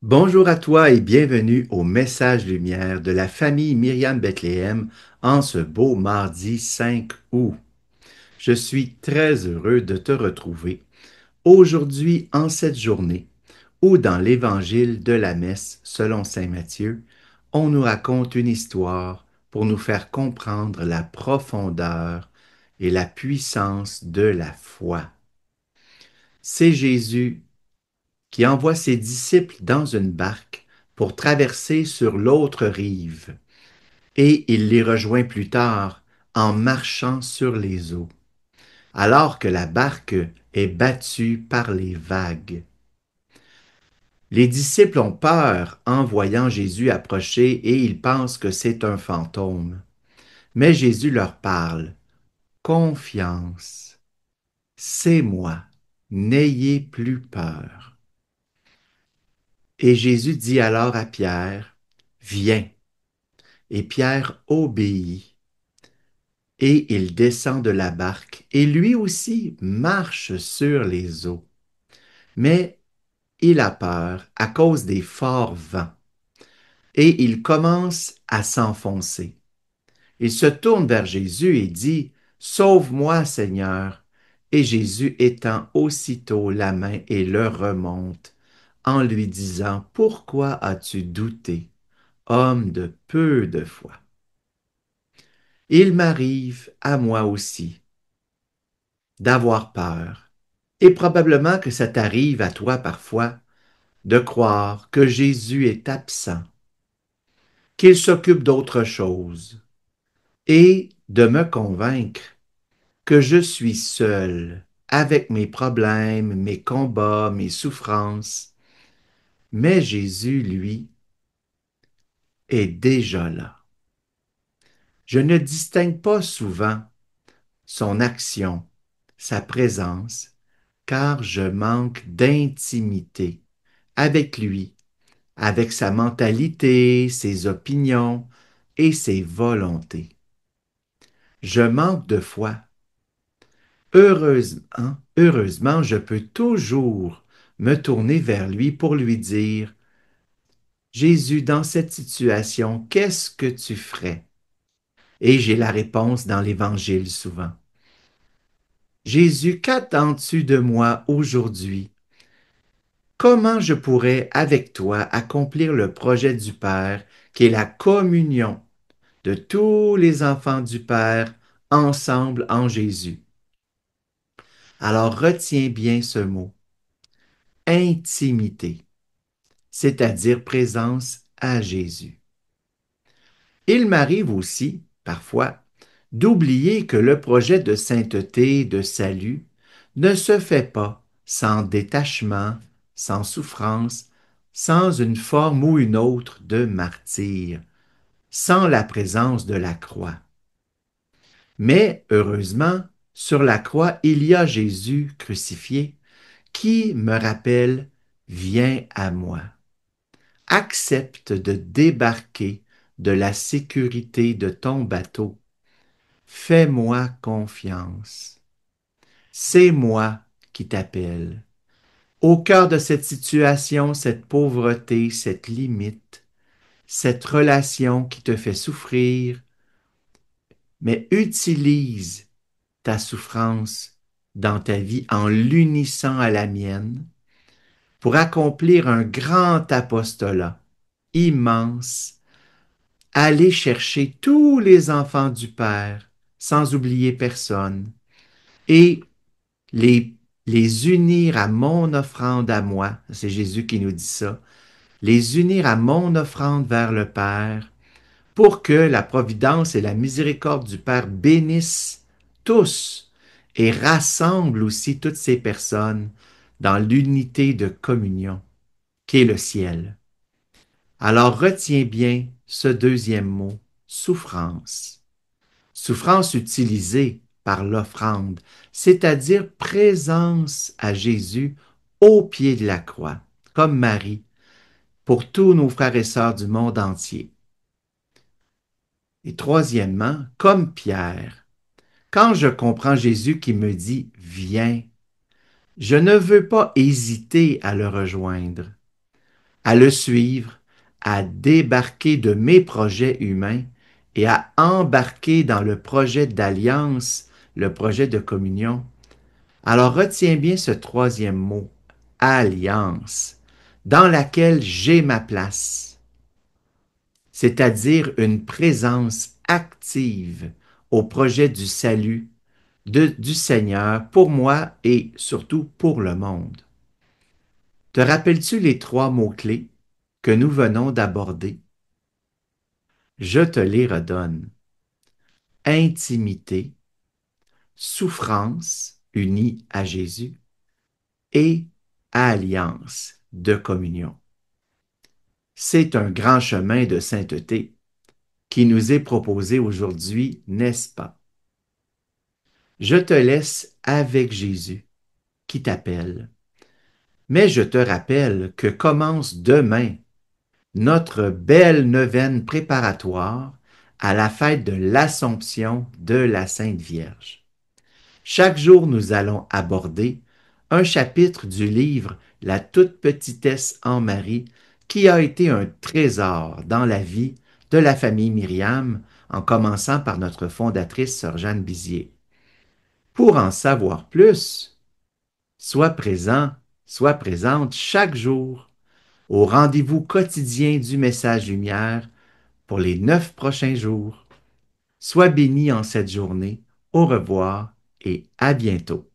Bonjour à toi et bienvenue au Message Lumière de la famille Myriam Bethléem en ce beau mardi 5 août. Je suis très heureux de te retrouver aujourd'hui en cette journée où dans l'évangile de la messe selon Saint Matthieu, on nous raconte une histoire pour nous faire comprendre la profondeur et la puissance de la foi. C'est Jésus qui envoie ses disciples dans une barque pour traverser sur l'autre rive, et il les rejoint plus tard en marchant sur les eaux, alors que la barque est battue par les vagues. Les disciples ont peur en voyant Jésus approcher et ils pensent que c'est un fantôme. Mais Jésus leur parle. Confiance, c'est moi, n'ayez plus peur. Et Jésus dit alors à Pierre, viens. Et Pierre obéit, et il descend de la barque, et lui aussi marche sur les eaux. Mais il a peur à cause des forts vents, et il commence à s'enfoncer. Il se tourne vers Jésus et dit, sauve-moi, Seigneur. Et Jésus étend aussitôt la main et le remonte, en lui disant, pourquoi as-tu douté, homme de peu de foi? Il m'arrive à moi aussi d'avoir peur, et probablement que ça t'arrive à toi parfois de croire que Jésus est absent, qu'il s'occupe d'autre chose, et de me convaincre que je suis seul avec mes problèmes, mes combats, mes souffrances. Mais Jésus, lui, est déjà là. Je ne distingue pas souvent son action, sa présence, car je manque d'intimité avec lui, avec sa mentalité, ses opinions et ses volontés. Je manque de foi. Heureusement, je peux toujours me tourner vers lui pour lui dire, Jésus, dans cette situation, qu'est-ce que tu ferais? Et j'ai la réponse dans l'Évangile souvent. Jésus, qu'attends-tu de moi aujourd'hui? Comment je pourrais, avec toi, accomplir le projet du Père, qui est la communion de tous les enfants du Père ensemble en Jésus? Alors retiens bien ce mot, intimité, c'est-à-dire présence à Jésus. Il m'arrive aussi, parfois, d'oublier que le projet de sainteté, de salut, ne se fait pas sans détachement, sans souffrance, sans une forme ou une autre de martyr, sans la présence de la croix. Mais, heureusement, sur la croix, il y a Jésus crucifié qui me rappelle, viens à moi. Accepte de débarquer de la sécurité de ton bateau. Fais-moi confiance. C'est moi qui t'appelle. Au cœur de cette situation, cette pauvreté, cette limite, cette relation qui te fait souffrir, mais utilise ta souffrance dans ta vie en l'unissant à la mienne pour accomplir un grand apostolat immense, aller chercher tous les enfants du Père, sans oublier personne, et les, les unir à mon offrande à moi, c'est Jésus qui nous dit ça, les unir à mon offrande vers le Père, pour que la providence et la miséricorde du Père bénissent tous et rassemblent aussi toutes ces personnes dans l'unité de communion qu'est le ciel. Alors retiens bien ce deuxième mot, souffrance. Souffrance utilisée par l'offrande, c'est-à-dire présence à Jésus au pied de la croix, comme Marie, pour tous nos frères et sœurs du monde entier. Et troisièmement, comme Pierre, quand je comprends Jésus qui me dit viens, je ne veux pas hésiter à le rejoindre. à le suivre, à débarquer de mes projets humains et à embarquer dans le projet d'alliance, le projet de communion. Alors retiens bien ce troisième mot, alliance, dans laquelle j'ai ma place, c'est-à-dire une présence active au projet du salut du Seigneur pour moi et surtout pour le monde. Te rappelles-tu les trois mots-clés que nous venons d'aborder? Je te les redonne. Intimité, souffrance unie à Jésus et alliance de communion. C'est un grand chemin de sainteté qui nous est proposé aujourd'hui, n'est-ce pas? Je te laisse avec Jésus qui t'appelle. Mais je te rappelle que commence demain notre belle neuvaine préparatoire à la fête de l'Assomption de la Sainte Vierge. Chaque jour, nous allons aborder un chapitre du livre La toute petitesse en Marie, qui a été un trésor dans la vie de la famille Myriam, en commençant par notre fondatrice, Sœur Jeanne Bizier. Pour en savoir plus, sois présent, sois présente chaque jour au rendez-vous quotidien du message lumière pour les 9 prochains jours. Sois béni en cette journée. Au revoir et à bientôt.